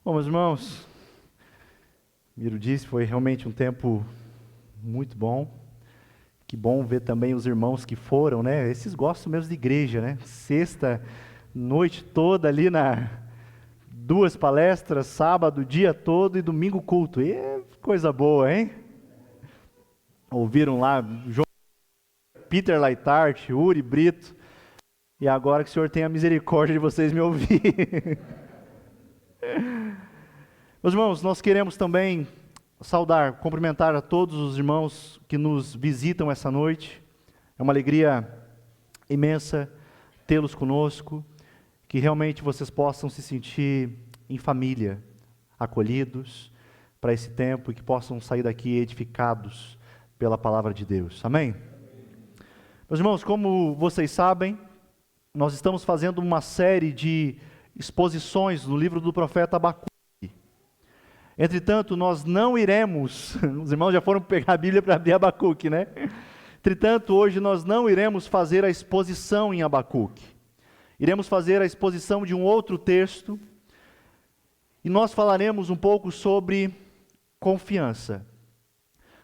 Bom, meus irmãos, Miro disse, foi realmente um tempo muito bom. Que bom ver também os irmãos que foram, né? Esses gostam mesmo de igreja, né? Sexta, noite toda ali duas palestras, sábado, o dia todo e domingo culto. E coisa boa, hein? Ouviram lá Peter Leitart, Uri Brito, e agora que o Senhor tenha misericórdia de vocês me ouvir. Meus irmãos, nós queremos também saudar, cumprimentar a todos os irmãos que nos visitam essa noite. É uma alegria imensa tê-los conosco, que realmente vocês possam se sentir em família, acolhidos para esse tempo e que possam sair daqui edificados pela palavra de Deus. Amém? Meus irmãos, como vocês sabem, nós estamos fazendo uma série de exposições no livro do profeta Abacuque. Entretanto, nós não iremos, os irmãos já foram pegar a Bíblia para abrir Abacuque, né? Entretanto, hoje nós não iremos fazer a exposição em Abacuque. Iremos fazer a exposição de um outro texto, e nós falaremos um pouco sobre confiança.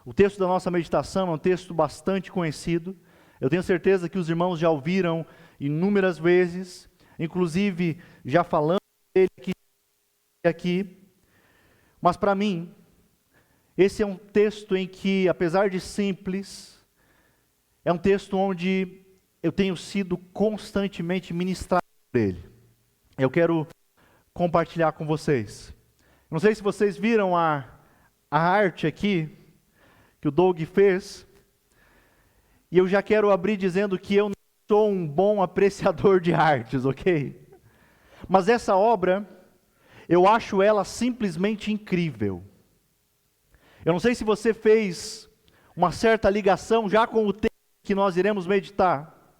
O texto da nossa meditação é um texto bastante conhecido. Eu tenho certeza que os irmãos já ouviram inúmeras vezes, inclusive já falamos dele aqui. Mas para mim, esse é um texto em que, apesar de simples, é um texto onde eu tenho sido constantemente ministrado por ele. Eu quero compartilhar com vocês. Não sei se vocês viram a arte aqui, que o Doug fez, e eu já quero abrir dizendo que eu não sou um bom apreciador de artes, ok? Mas essa obra, eu acho ela simplesmente incrível. Eu não sei se você fez uma certa ligação já com o tema que nós iremos meditar,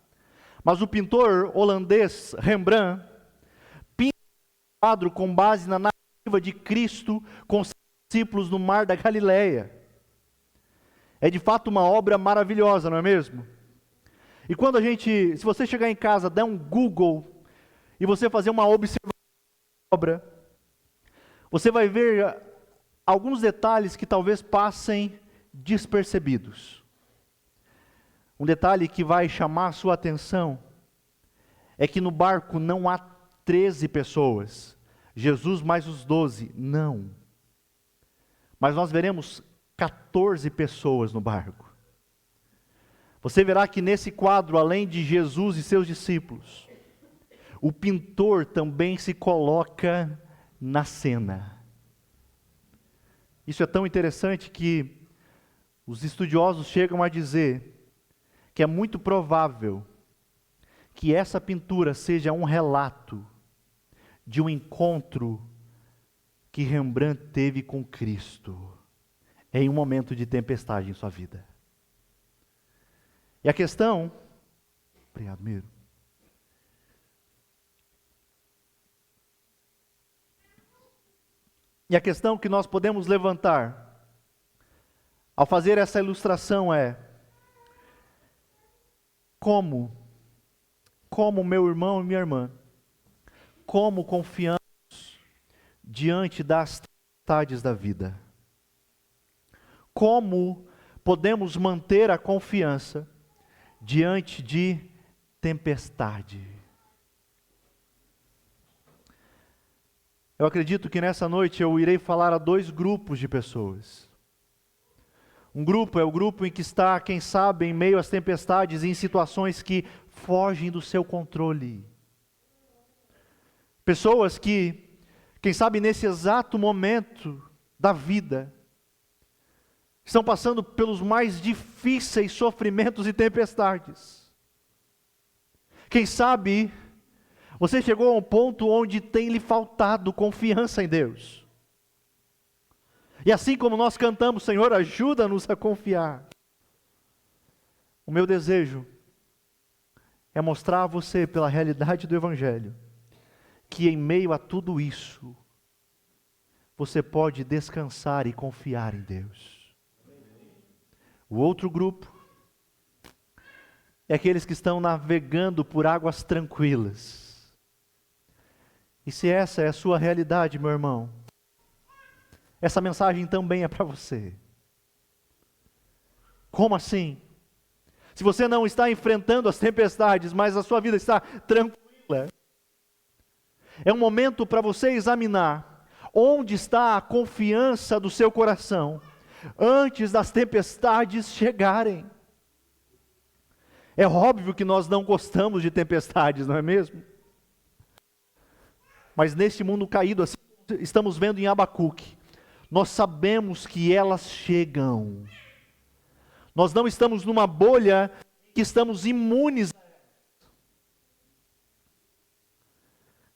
mas o pintor holandês Rembrandt pinta um quadro com base na narrativa de Cristo com seus discípulos no Mar da Galileia. É de fato uma obra maravilhosa, não é mesmo? E quando se você chegar em casa, der um Google e você fazer uma observação da obra, você vai ver alguns detalhes que talvez passem despercebidos. Um detalhe que vai chamar a sua atenção é que no barco não há 13 pessoas, Jesus mais os 12, não. Mas nós veremos 14 pessoas no barco. Você verá que nesse quadro, além de Jesus e seus discípulos, o pintor também se coloca na cena. Isso é tão interessante que os estudiosos chegam a dizer que é muito provável que essa pintura seja um relato de um encontro que Rembrandt teve com Cristo em um momento de tempestade em sua vida. E a questão, obrigado, Miro. E a questão que nós podemos levantar ao fazer essa ilustração é: como meu irmão e minha irmã, como confiamos diante das tempestades da vida? Como podemos manter a confiança diante de tempestade? Eu acredito que nessa noite eu irei falar a dois grupos de pessoas. Um grupo é o grupo em que está, quem sabe, em meio às tempestades e em situações que fogem do seu controle. Pessoas que, quem sabe, nesse exato momento da vida, estão passando pelos mais difíceis sofrimentos e tempestades. Quem sabe você chegou a um ponto onde tem lhe faltado confiança em Deus. E assim como nós cantamos, Senhor, ajuda-nos a confiar. O meu desejo é mostrar a você, pela realidade do Evangelho, que em meio a tudo isso, você pode descansar e confiar em Deus. O outro grupo é aqueles que estão navegando por águas tranquilas. E se essa é a sua realidade, meu irmão, essa mensagem também é para você. Como assim? Se você não está enfrentando as tempestades, mas a sua vida está tranquila, é um momento para você examinar onde está a confiança do seu coração antes das tempestades chegarem. É óbvio que nós não gostamos de tempestades, não é mesmo? Mas neste mundo caído, assim estamos vendo em Abacuque, nós sabemos que elas chegam. Nós não estamos numa bolha que estamos imunes.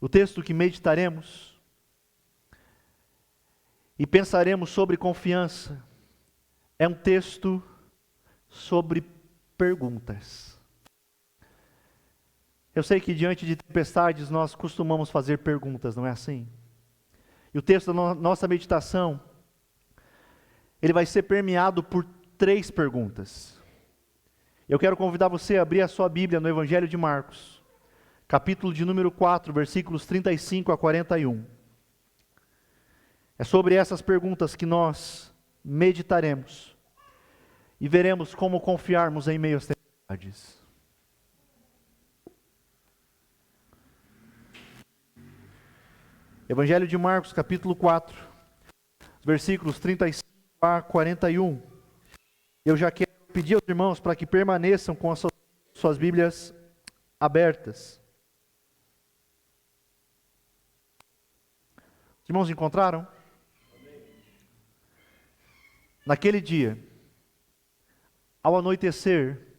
O texto que meditaremos e pensaremos sobre confiança é um texto sobre perguntas. Eu sei que diante de tempestades nós costumamos fazer perguntas, não é assim? E o texto da nossa meditação, ele vai ser permeado por 3 perguntas. Eu quero convidar você a abrir a sua Bíblia no Evangelho de Marcos, capítulo de número 4, versículos 35 a 41. É sobre essas perguntas que nós meditaremos e veremos como confiarmos em meio às tempestades. Evangelho de Marcos, capítulo 4, versículos 35 a 41. Eu já quero pedir aos irmãos para que permaneçam com as suas Bíblias abertas. Os irmãos encontraram? Naquele dia, ao anoitecer,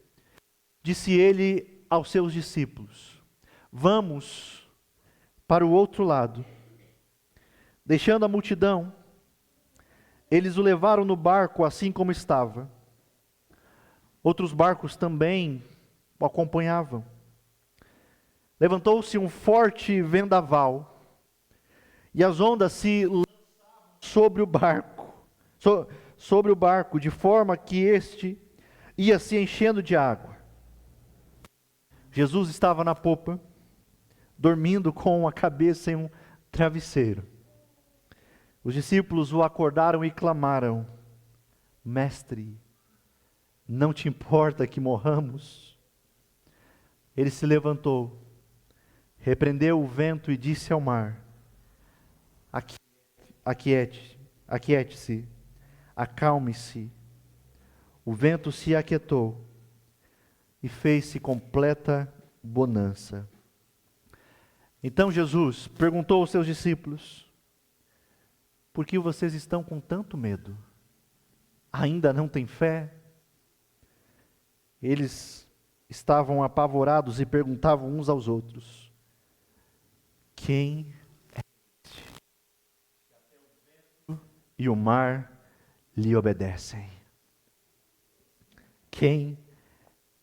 disse ele aos seus discípulos: vamos para o outro lado. Deixando a multidão, eles o levaram no barco assim como estava. Outros barcos também o acompanhavam. Levantou-se um forte vendaval, e as ondas se lançavam sobre o barco, de forma que este ia se enchendo de água. Jesus estava na popa, dormindo com a cabeça em um travesseiro. Os discípulos o acordaram e clamaram: Mestre, não te importa que morramos? Ele se levantou, repreendeu o vento e disse ao mar: aquiete-se, acalme-se. O vento se aquietou e fez-se completa bonança. Então Jesus perguntou aos seus discípulos: por que vocês estão com tanto medo? Ainda não têm fé? Eles estavam apavorados e perguntavam uns aos outros: quem é este? Até o vento e o mar lhe obedecem. Quem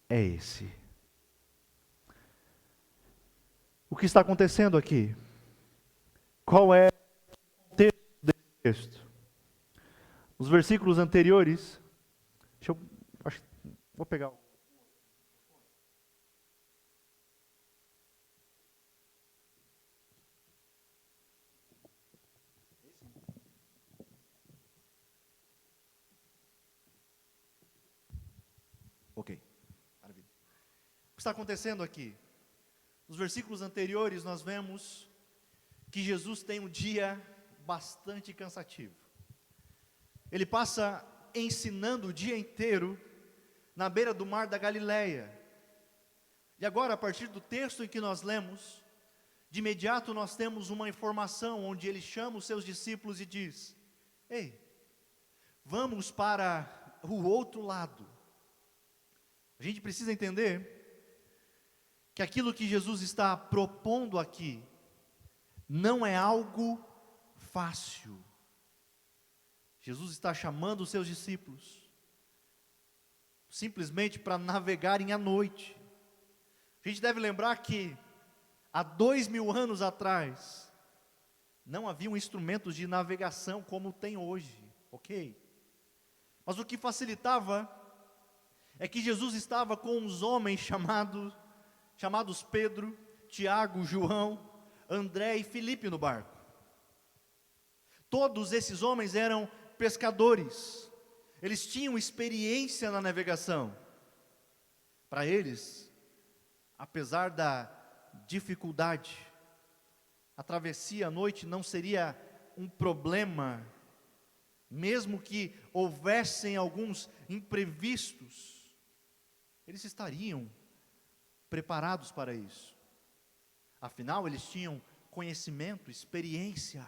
é esse? O que está acontecendo aqui? Qual é o contexto desse texto? Os versículos anteriores, vou pegar o... Ok, maravilha. O que está acontecendo aqui? Nos versículos anteriores nós vemos que Jesus tem um dia bastante cansativo. Ele passa ensinando o dia inteiro na beira do mar da Galileia. E agora, a partir do texto em que nós lemos, de imediato nós temos uma informação onde ele chama os seus discípulos e diz: ei, vamos para o outro lado. A gente precisa entender que aquilo que Jesus está propondo aqui não é algo fácil. Jesus está chamando os seus discípulos simplesmente para navegarem à noite. A gente deve lembrar que há 2000 anos atrás não haviam instrumentos de navegação como tem hoje, ok? Mas o que facilitava é que Jesus estava com uns homens chamados Pedro, Tiago, João, André e Filipe no barco. Todos esses homens eram pescadores, eles tinham experiência na navegação. Para eles, apesar da dificuldade, a travessia à noite não seria um problema, mesmo que houvessem alguns imprevistos, eles estariam preparados para isso. Afinal, eles tinham conhecimento, experiência.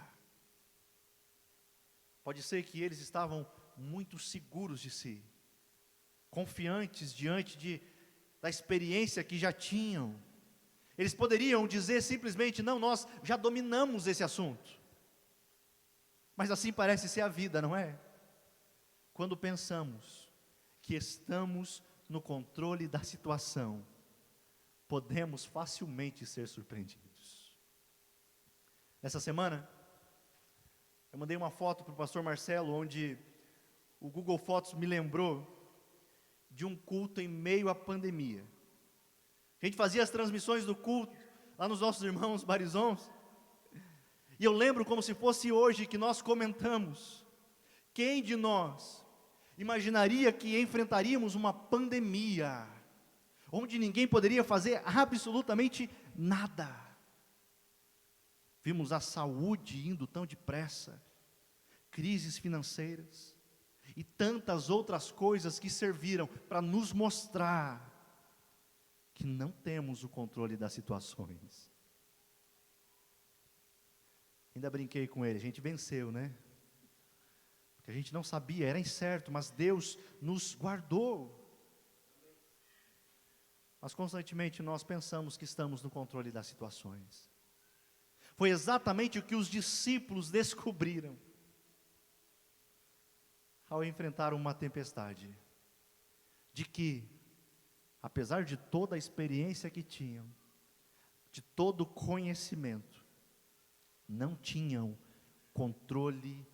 Pode ser que eles estavam muito seguros de si, confiantes diante da experiência que já tinham. Eles poderiam dizer simplesmente: não, nós já dominamos esse assunto. Mas assim parece ser a vida, não é? Quando pensamos que estamos no controle da situação, podemos facilmente ser surpreendidos. Essa semana, eu mandei uma foto para o pastor Marcelo, onde o Google Fotos me lembrou de um culto em meio à pandemia. A gente fazia as transmissões do culto lá nos nossos irmãos barizons, e eu lembro como se fosse hoje que nós comentamos: quem de nós imaginaria que enfrentaríamos uma pandemia, onde ninguém poderia fazer absolutamente nada? Vimos a saúde indo tão depressa, crises financeiras, e tantas outras coisas que serviram para nos mostrar que não temos o controle das situações. Ainda brinquei com ele, a gente venceu, né? Porque a gente não sabia, era incerto, mas Deus nos guardou. Mas constantemente nós pensamos que estamos no controle das situações. Foi exatamente o que os discípulos descobriram ao enfrentar uma tempestade, de que, apesar de toda a experiência que tinham, de todo o conhecimento, não tinham controle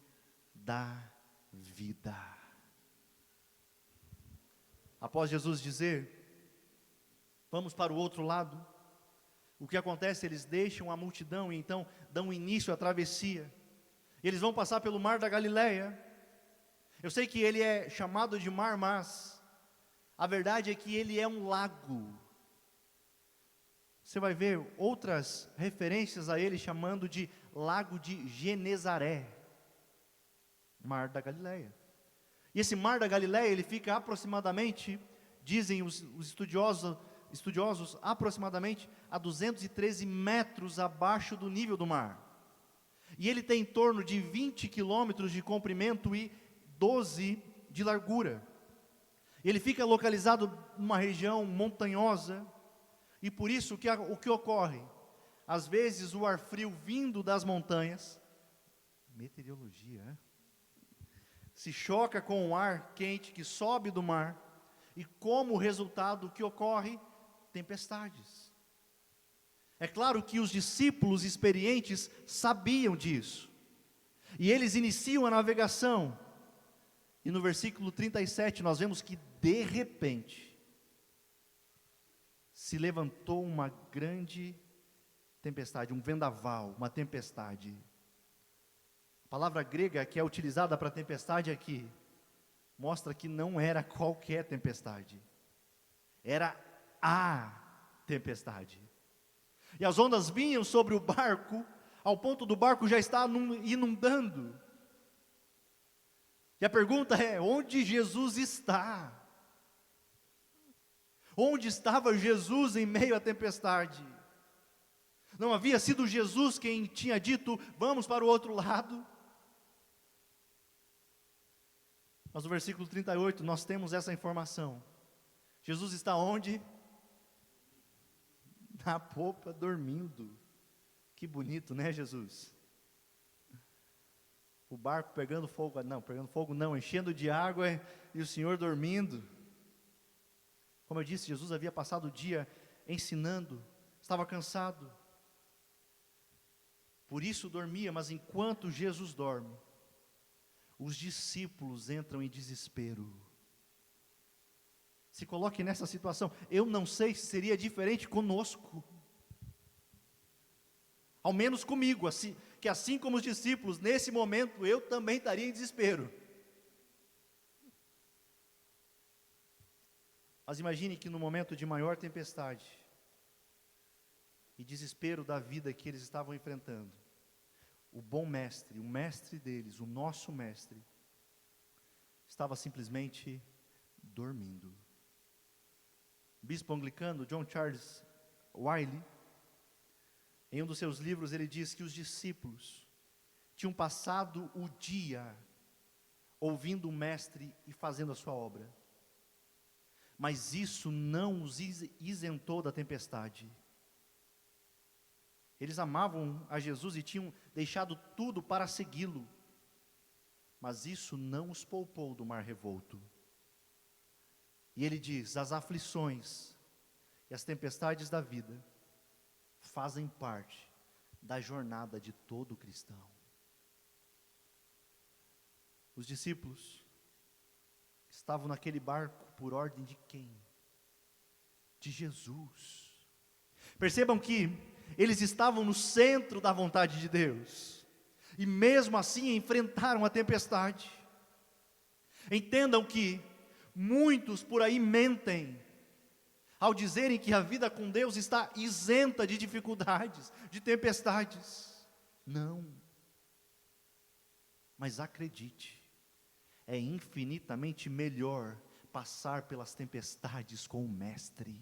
da vida. Após Jesus dizer: vamos para o outro lado, o que acontece? Eles deixam a multidão e então dão início à travessia. Eles vão passar pelo mar da Galileia. Eu sei que ele é chamado de mar, mas a verdade é que ele é um lago. Você vai ver outras referências a ele chamando de lago de Genezaré, mar da Galileia. E esse mar da Galileia, ele fica aproximadamente, dizem os estudiosos, aproximadamente a 213 metros abaixo do nível do mar. E ele tem em torno de 20 quilômetros de comprimento e 12 de largura. Ele fica localizado numa região montanhosa, e por isso o que ocorre? Às vezes o ar frio vindo das montanhas, meteorologia, né? Se choca com o ar quente que sobe do mar, e como resultado o que ocorre? Tempestades. É claro que os discípulos experientes sabiam disso, e eles iniciam a navegação, e no versículo 37 nós vemos que de repente se levantou uma grande tempestade, um vendaval, uma tempestade. A palavra grega que é utilizada para tempestade aqui, mostra que não era qualquer tempestade, era a tempestade. E as ondas vinham sobre o barco, ao ponto do barco já estar inundando. E a pergunta é: onde Jesus está? Onde estava Jesus em meio à tempestade? Não havia sido Jesus quem tinha dito: vamos para o outro lado? Mas no versículo 38 nós temos essa informação. Jesus está onde? Na popa, dormindo. Que bonito, né, Jesus? O barco pegando fogo não, enchendo de água, e o Senhor dormindo. Como eu disse, Jesus havia passado o dia ensinando, estava cansado, por isso dormia. Mas enquanto Jesus dorme, os discípulos entram em desespero. Se coloque nessa situação. Eu não sei se seria diferente conosco, ao menos comigo. Assim, que assim como os discípulos, nesse momento eu também estaria em desespero. Mas imagine que no momento de maior tempestade e desespero da vida que eles estavam enfrentando, o bom mestre, o mestre deles, o nosso mestre, estava simplesmente dormindo. O bispo anglicano John Charles Wiley, em um dos seus livros, ele diz que os discípulos tinham passado o dia ouvindo o mestre e fazendo a sua obra, mas isso não os isentou da tempestade. Eles amavam a Jesus e tinham deixado tudo para segui-lo, mas isso não os poupou do mar revolto. E ele diz: as aflições e as tempestades da vida fazem parte da jornada de todo cristão. Os discípulos estavam naquele barco por ordem de quem? De Jesus. Percebam que eles estavam no centro da vontade de Deus, e mesmo assim enfrentaram a tempestade. Entendam que muitos por aí mentem, ao dizerem que a vida com Deus está isenta de dificuldades, de tempestades. Não. Mas acredite, é infinitamente melhor passar pelas tempestades com o Mestre.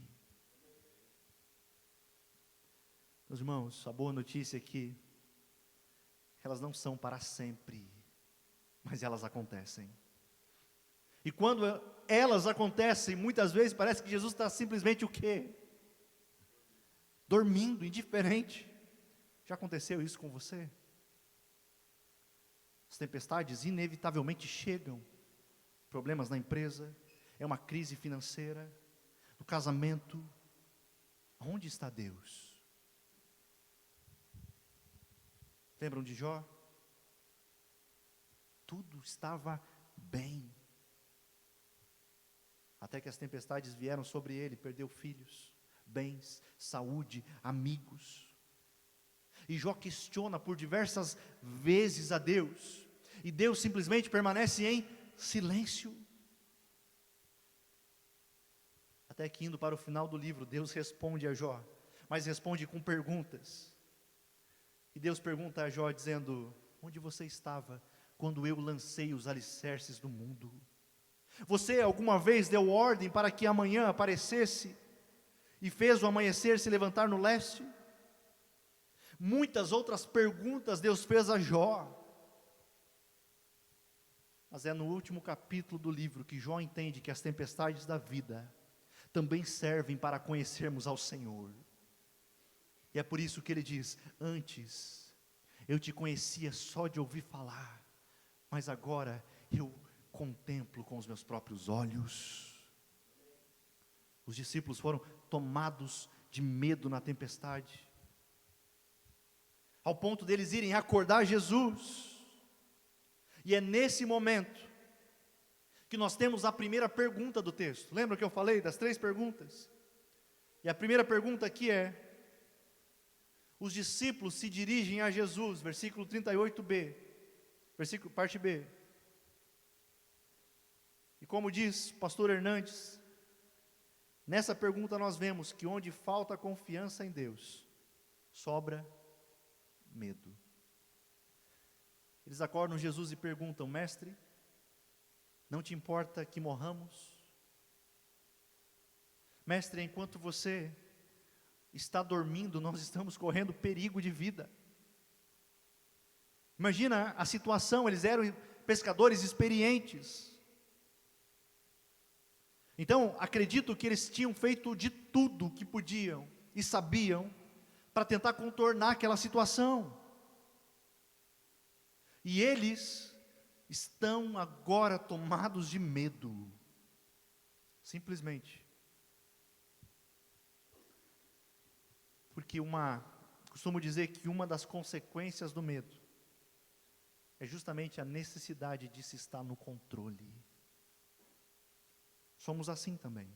Meus irmãos, a boa notícia é que elas não são para sempre, mas elas acontecem. E quando elas acontecem, muitas vezes parece que Jesus está simplesmente o quê? Dormindo, indiferente. Já aconteceu isso com você? As tempestades inevitavelmente chegam. Problemas na empresa, é uma crise financeira, no casamento. Onde está Deus? Lembram de Jó? Tudo estava bem, até que as tempestades vieram sobre ele. Perdeu filhos, bens, saúde, amigos. E Jó questiona por diversas vezes a Deus, e Deus simplesmente permanece em silêncio. Até que, indo para o final do livro, Deus responde a Jó, mas responde com perguntas. E Deus pergunta a Jó dizendo: onde você estava quando eu lancei os alicerces do mundo? Você alguma vez deu ordem para que amanhã aparecesse e fez o amanhecer se levantar no leste? Muitas outras perguntas Deus fez a Jó. Mas é no último capítulo do livro que Jó entende que as tempestades da vida também servem para conhecermos ao Senhor. E é por isso que ele diz: antes eu te conhecia só de ouvir falar, mas agora eu contemplo com os meus próprios olhos. Os discípulos foram tomados de medo na tempestade, ao ponto deles irem acordar Jesus. E é nesse momento que nós temos a primeira pergunta do texto. Lembra que eu falei das 3 perguntas? E a primeira pergunta aqui é: os discípulos se dirigem a Jesus, versículo 38b, versículo, parte B. E como diz o pastor Hernandes, nessa pergunta nós vemos que onde falta confiança em Deus, sobra medo. Eles acordam Jesus e perguntam: mestre, não te importa que morramos? Mestre, enquanto você está dormindo, nós estamos correndo perigo de vida. Imagina a situação, eles eram pescadores experientes. Então, acredito que eles tinham feito de tudo que podiam e sabiam para tentar contornar aquela situação. E eles estão agora tomados de medo, simplesmente. Porque costumo dizer que uma das consequências do medo é justamente a necessidade de se estar no controle. Somos assim também.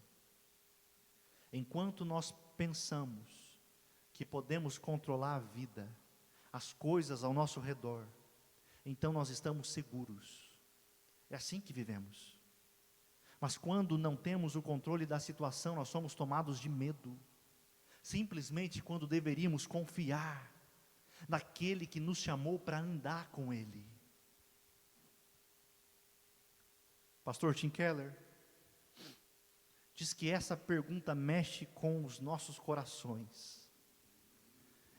Enquanto nós pensamos que podemos controlar a vida, as coisas ao nosso redor, então nós estamos seguros. É assim que vivemos. Mas quando não temos o controle da situação, nós somos tomados de medo. Simplesmente quando deveríamos confiar naquele que nos chamou para andar com Ele. Pastor Tim Keller diz que essa pergunta mexe com os nossos corações.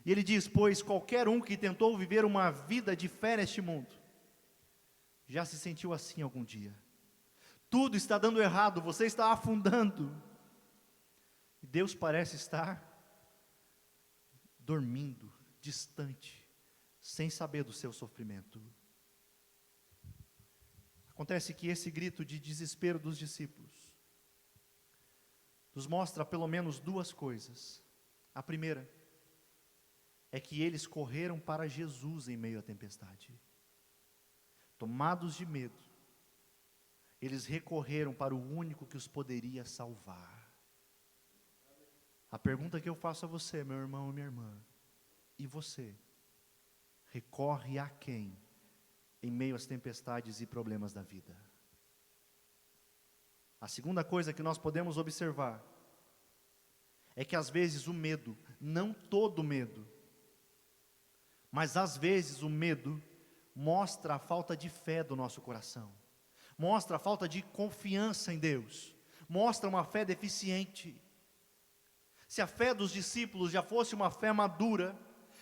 E ele diz: pois qualquer um que tentou viver uma vida de fé neste mundo, já se sentiu assim algum dia. Tudo está dando errado, você está afundando. E Deus parece estar dormindo, distante, sem saber do seu sofrimento. Acontece que esse grito de desespero dos discípulos nos mostra pelo menos duas coisas. A primeira é que eles correram para Jesus em meio à tempestade. Tomados de medo, eles recorreram para o único que os poderia salvar. A pergunta que eu faço a você, meu irmão e minha irmã: e você? Recorre a quem em meio às tempestades e problemas da vida? A segunda coisa que nós podemos observar é que às vezes o medo, não todo medo, mas às vezes o medo mostra a falta de fé do nosso coração, mostra a falta de confiança em Deus, mostra uma fé deficiente. Se a fé dos discípulos já fosse uma fé madura,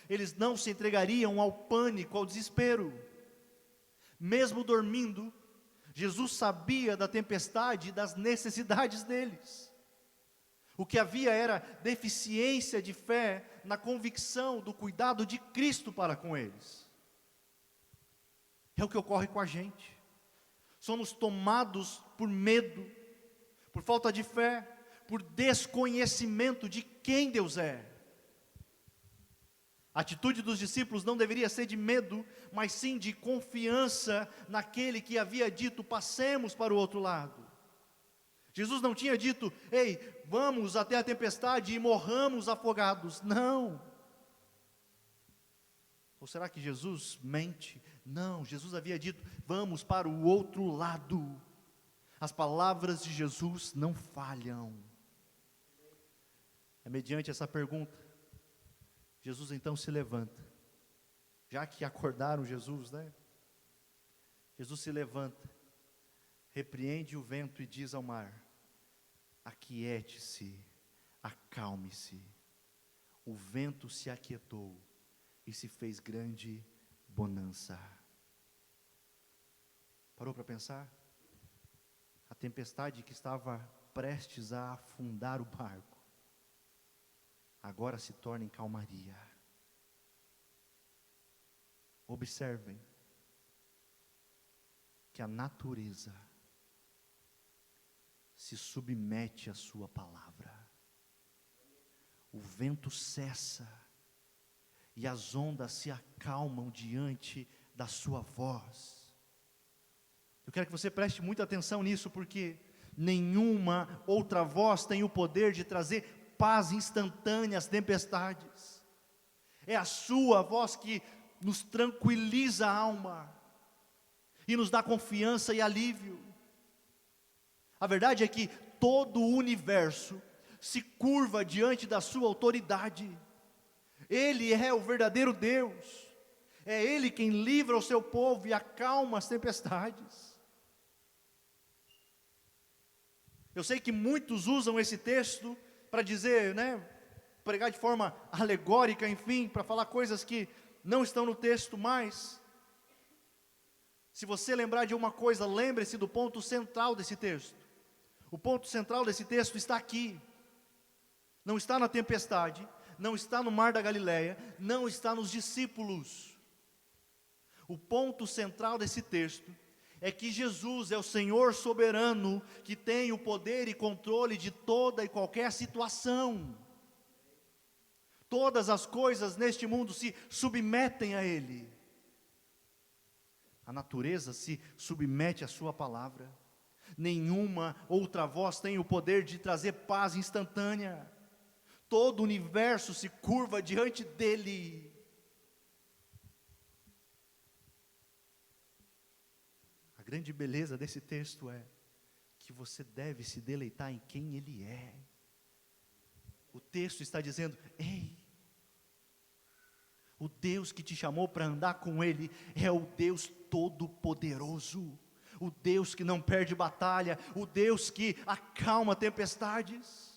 eles não se entregariam ao pânico, ao desespero. Mesmo dormindo, Jesus sabia da tempestade e das necessidades deles. O que havia era deficiência de fé na convicção do cuidado de Cristo para com eles. É o que ocorre com a gente. Somos tomados por medo, por falta de fé, por desconhecimento de quem Deus é. A atitude dos discípulos não deveria ser de medo, mas sim de confiança naquele que havia dito: passemos para o outro lado. Jesus não tinha dito: ei, vamos até a tempestade e morramos afogados. Não. Ou será que Jesus mente? Não, Jesus havia dito: vamos para o outro lado. As palavras de Jesus não falham. É mediante essa pergunta, Jesus então se levanta. Já que acordaram Jesus, né? Jesus se levanta, repreende o vento e diz ao mar: aquiete-se, acalme-se. O vento se aquietou e se fez grande bonança. Parou para pensar? A tempestade que estava prestes a afundar o barco, agora se torna em calmaria. Observem que a natureza se submete à sua palavra. O vento cessa e as ondas se acalmam diante da sua voz. Eu quero que você preste muita atenção nisso, porque nenhuma outra voz tem o poder de trazer paz instantânea às tempestades. É a sua voz que nos tranquiliza a alma e nos dá confiança e alívio. A verdade é que todo o universo se curva diante da sua autoridade. Ele é o verdadeiro Deus. É Ele quem livra o seu povo e acalma as tempestades. Eu sei que muitos usam esse texto para dizer, né, pregar de forma alegórica, enfim, para falar coisas que não estão no texto, mas se você lembrar de uma coisa, lembre-se do ponto central desse texto. O ponto central desse texto está aqui. Não está na tempestade, não está no mar da Galileia, não está nos discípulos. O ponto central desse texto é que Jesus é o Senhor soberano, que tem o poder e controle de toda e qualquer situação. Todas as coisas neste mundo se submetem a Ele. A natureza se submete à sua palavra. Nenhuma outra voz tem o poder de trazer paz instantânea. Todo o universo se curva diante dEle. grande beleza desse texto é que você deve se deleitar em quem Ele é. O texto está dizendo: ei, o Deus que te chamou para andar com Ele é o Deus Todo-Poderoso, o Deus que não perde batalha, o Deus que acalma tempestades.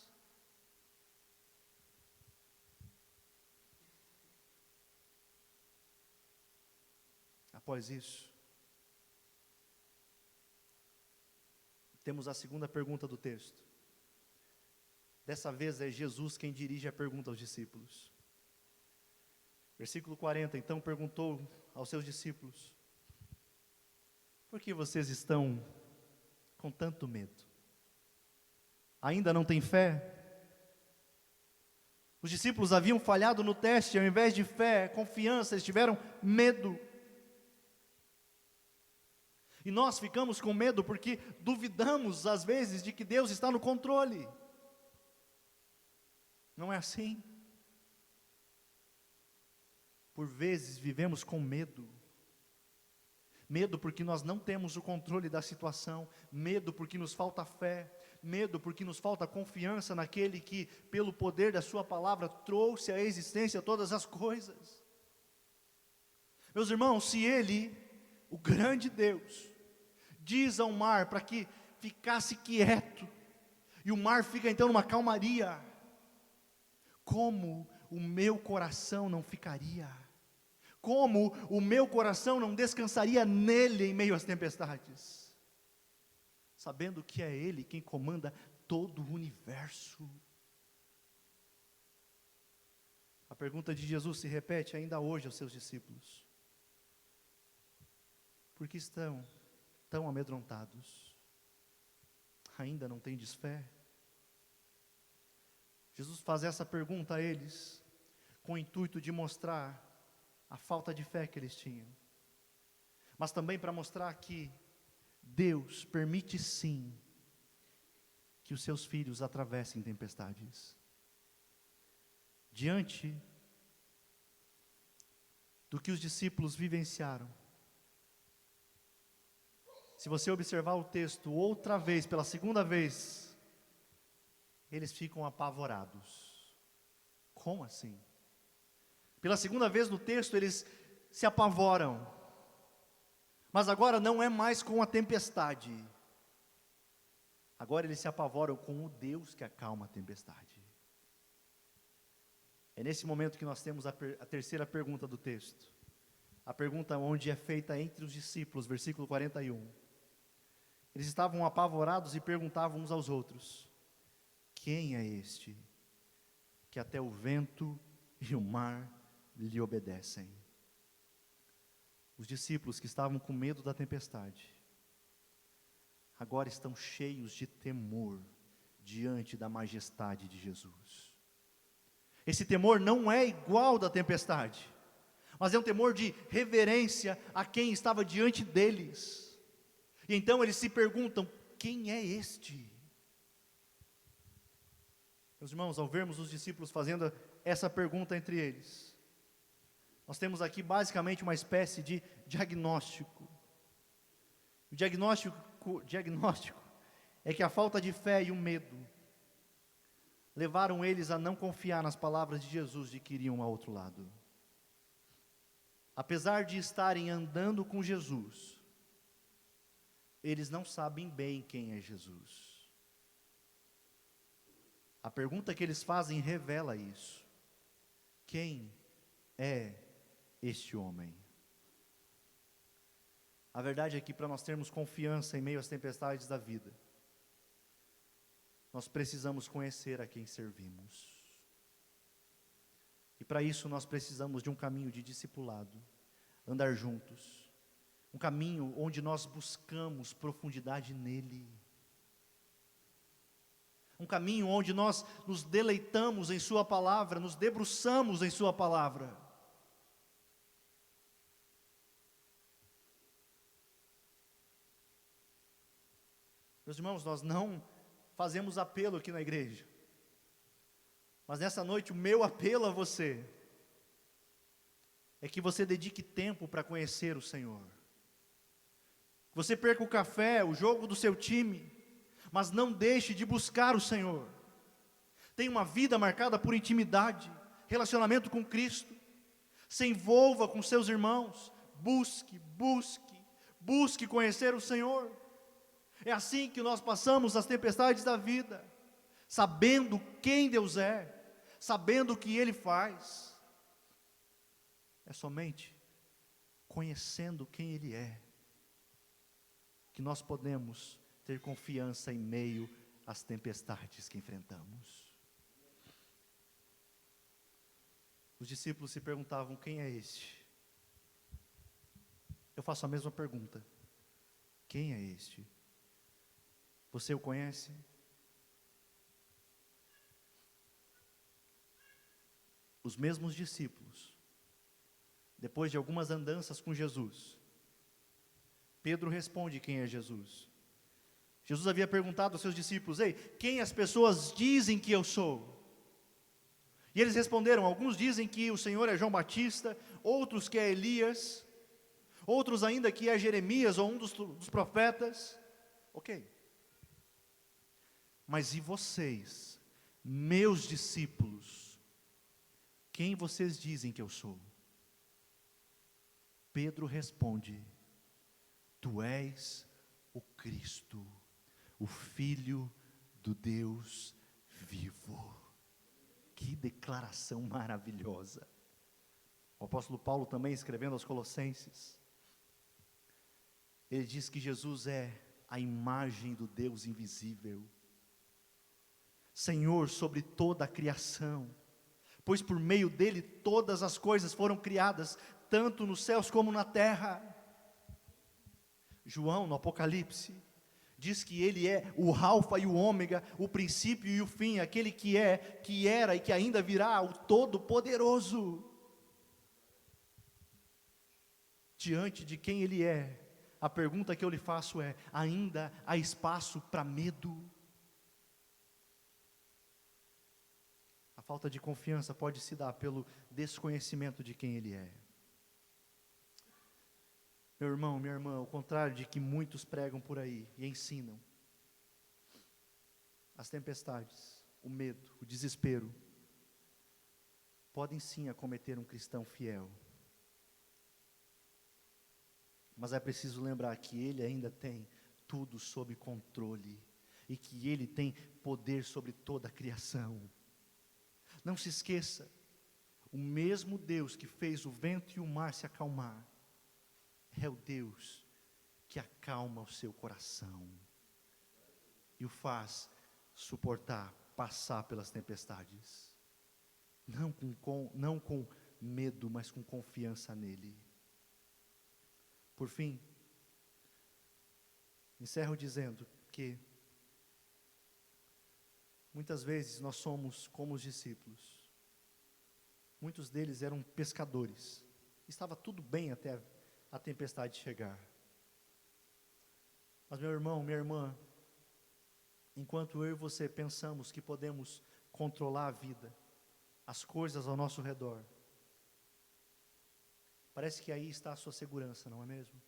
Após isso, temos a segunda pergunta do texto. Dessa vez é Jesus quem dirige a pergunta aos discípulos. Versículo 40, então perguntou aos seus discípulos: por que vocês estão com tanto medo? Ainda não têm fé? Os discípulos haviam falhado no teste, ao invés de fé, confiança, eles tiveram medo. E nós ficamos com medo porque duvidamos às vezes de que Deus está no controle. Não é assim? Por vezes vivemos com medo. Medo porque nós não temos o controle da situação, medo porque nos falta fé, medo porque nos falta confiança naquele que, pelo poder da sua palavra, trouxe à existência todas as coisas. Meus irmãos, se Ele, o grande Deus, diz ao mar para que ficasse quieto, e o mar fica então numa calmaria, como o meu coração não ficaria? Como o meu coração não descansaria nele em meio às tempestades? Sabendo que é Ele quem comanda todo o universo. A pergunta de Jesus se repete ainda hoje aos seus discípulos: por que estão tão amedrontados? Ainda não tendes fé? Jesus faz essa pergunta a eles, com o intuito de mostrar a falta de fé que eles tinham, mas também para mostrar que Deus permite sim, que os seus filhos atravessem tempestades. Diante do que os discípulos vivenciaram, se você observar o texto outra vez, pela segunda vez, eles ficam apavorados. Como assim? Pela segunda vez no texto eles se apavoram, mas agora não é mais com a tempestade, agora eles se apavoram com o Deus que acalma a tempestade. É nesse momento que nós temos a terceira pergunta do texto, a pergunta onde é feita entre os discípulos, versículo 41. Eles estavam apavorados e perguntavam uns aos outros: quem é este, que até o vento e o mar lhe obedecem? Os discípulos que estavam com medo da tempestade, agora estão cheios de temor diante da majestade de Jesus. Esse temor não é igual da tempestade, mas é um temor de reverência a quem estava diante deles. E então eles se perguntam: quem é este? Meus irmãos, ao vermos os discípulos fazendo essa pergunta entre eles, nós temos aqui basicamente uma espécie de diagnóstico. O diagnóstico é que a falta de fé e o medo levaram eles a não confiar nas palavras de Jesus de que iriam ao outro lado. Apesar de estarem andando com Jesus, eles não sabem bem quem é Jesus. A pergunta que eles fazem revela isso. Quem é este homem? A verdade é que para nós termos confiança em meio às tempestades da vida, nós precisamos conhecer a quem servimos. E para isso nós precisamos de um caminho de discipulado, andar juntos, um caminho onde nós buscamos profundidade nele, um caminho onde nós nos deleitamos em sua palavra, nos debruçamos em sua palavra. Meus irmãos, nós não fazemos apelo aqui na igreja, mas nessa noite o meu apelo a você é que você dedique tempo para conhecer o Senhor, que Você perca o café, o jogo do seu time, mas não deixe de buscar o Senhor. Tenha uma vida marcada por intimidade, relacionamento com Cristo. Se envolva com seus irmãos. Busque conhecer o Senhor. É assim que nós passamos as tempestades da vida, sabendo quem Deus é, sabendo o que Ele faz. É somente conhecendo quem Ele é que nós podemos ter confiança em meio às tempestades que enfrentamos. Os discípulos se perguntavam: quem é este? Eu faço a mesma pergunta: quem é este? Você o conhece? Os mesmos discípulos, depois de algumas andanças com Jesus, Pedro responde quem é Jesus. Jesus havia perguntado aos seus discípulos: ei, quem as pessoas dizem que eu sou? E eles responderam: alguns dizem que o Senhor é João Batista, outros que é Elias, outros ainda que é Jeremias ou um dos profetas. Ok. Mas e vocês, meus discípulos, quem vocês dizem que eu sou? Pedro responde: tu és o Cristo, o Filho do Deus vivo. Que declaração maravilhosa. O apóstolo Paulo também, escrevendo aos Colossenses, ele diz que Jesus é a imagem do Deus invisível, Senhor sobre toda a criação, pois por meio dele todas as coisas foram criadas, tanto nos céus como na terra. João, no Apocalipse, diz que Ele é o alfa e o ômega, o princípio e o fim, aquele que é, que era e que ainda virá, o Todo-Poderoso. Diante de quem Ele é, a pergunta que eu lhe faço é: ainda há espaço para medo? A falta de confiança pode se dar pelo desconhecimento de quem Ele é. Meu irmão, minha irmã, ao contrário de que muitos pregam por aí e ensinam, as tempestades, o medo, o desespero, podem sim acometer um cristão fiel. Mas é preciso lembrar que Ele ainda tem tudo sob controle, e que Ele tem poder sobre toda a criação. Não se esqueça, o mesmo Deus que fez o vento e o mar se acalmar, é o Deus que acalma o seu coração e o faz suportar, passar pelas tempestades, não com medo, mas com confiança nele. Por fim, encerro dizendo que muitas vezes nós somos como os discípulos. Muitos deles eram pescadores, estava tudo bem até a tempestade chegar. Mas meu irmão, minha irmã, enquanto eu e você pensamos que podemos controlar a vida, as coisas ao nosso redor, parece que aí está a sua segurança, não é mesmo?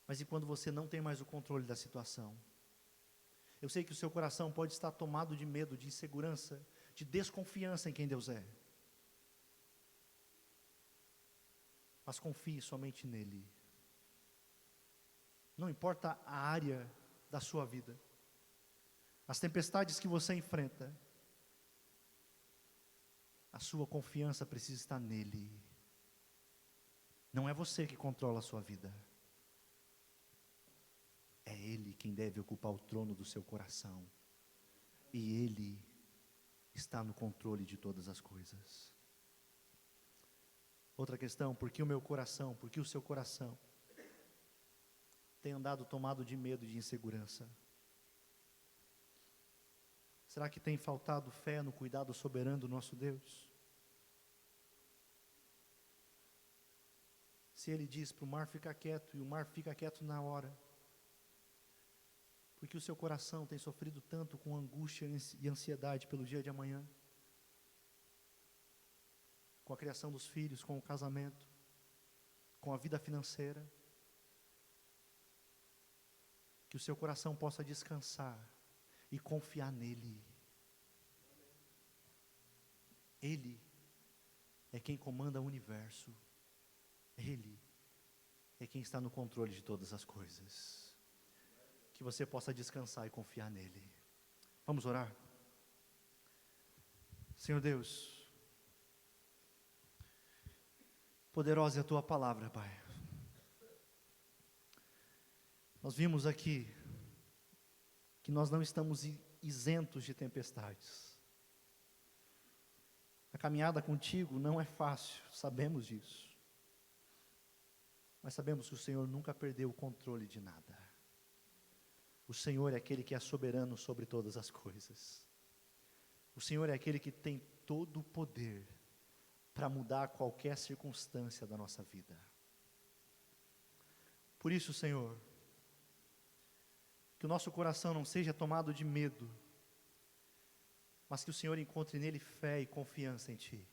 Mas e quando você não tem mais o controle da situação? Eu sei que o seu coração pode estar tomado de medo, de insegurança, de desconfiança em quem Deus é. Mas confie somente nele. Não importa a área da sua vida, as tempestades que você enfrenta, a sua confiança precisa estar nele. Não é você que controla a sua vida, é Ele quem deve ocupar o trono do seu coração, e Ele está no controle de todas as coisas. Outra questão: por que o seu coração tem andado tomado de medo e de insegurança? Será que tem faltado fé no cuidado soberano do nosso Deus? Se Ele diz para o mar ficar quieto, e o mar fica quieto na hora, porque o seu coração tem sofrido tanto com angústia e ansiedade pelo dia de amanhã, com a criação dos filhos, com o casamento, com a vida financeira? que o seu coração possa descansar e confiar nele. Ele é quem comanda o universo. Ele é quem está no controle de todas as coisas. Que você possa descansar e confiar nele. Vamos orar? Senhor Deus, poderosa é a tua palavra, Pai. Nós vimos aqui que nós não estamos isentos de tempestades. A caminhada contigo não é fácil, sabemos disso. Mas sabemos que o Senhor nunca perdeu o controle de nada. O Senhor é aquele que é soberano sobre todas as coisas. O Senhor é aquele que tem todo o poder para mudar qualquer circunstância da nossa vida. Por isso, Senhor, que o nosso coração não seja tomado de medo, mas que o Senhor encontre nele fé e confiança em Ti.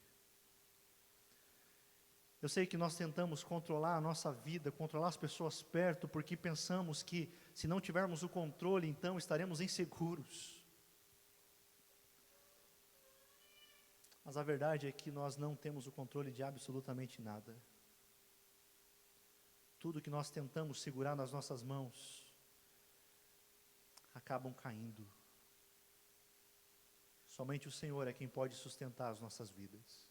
Eu sei que nós tentamos controlar a nossa vida, controlar as pessoas perto, porque pensamos que se não tivermos o controle, então estaremos inseguros. Mas a verdade é que nós não temos o controle de absolutamente nada. Tudo que nós tentamos segurar nas nossas mãos acabam caindo. Somente o Senhor é quem pode sustentar as nossas vidas.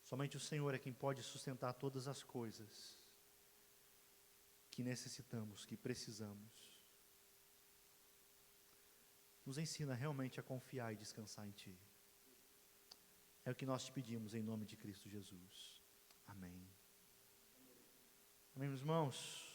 Somente o Senhor é quem pode sustentar todas as coisas que necessitamos, que precisamos. Nos ensina realmente a confiar e descansar em Ti. É o que nós te pedimos em nome de Cristo Jesus. Amém. Amém, meus irmãos.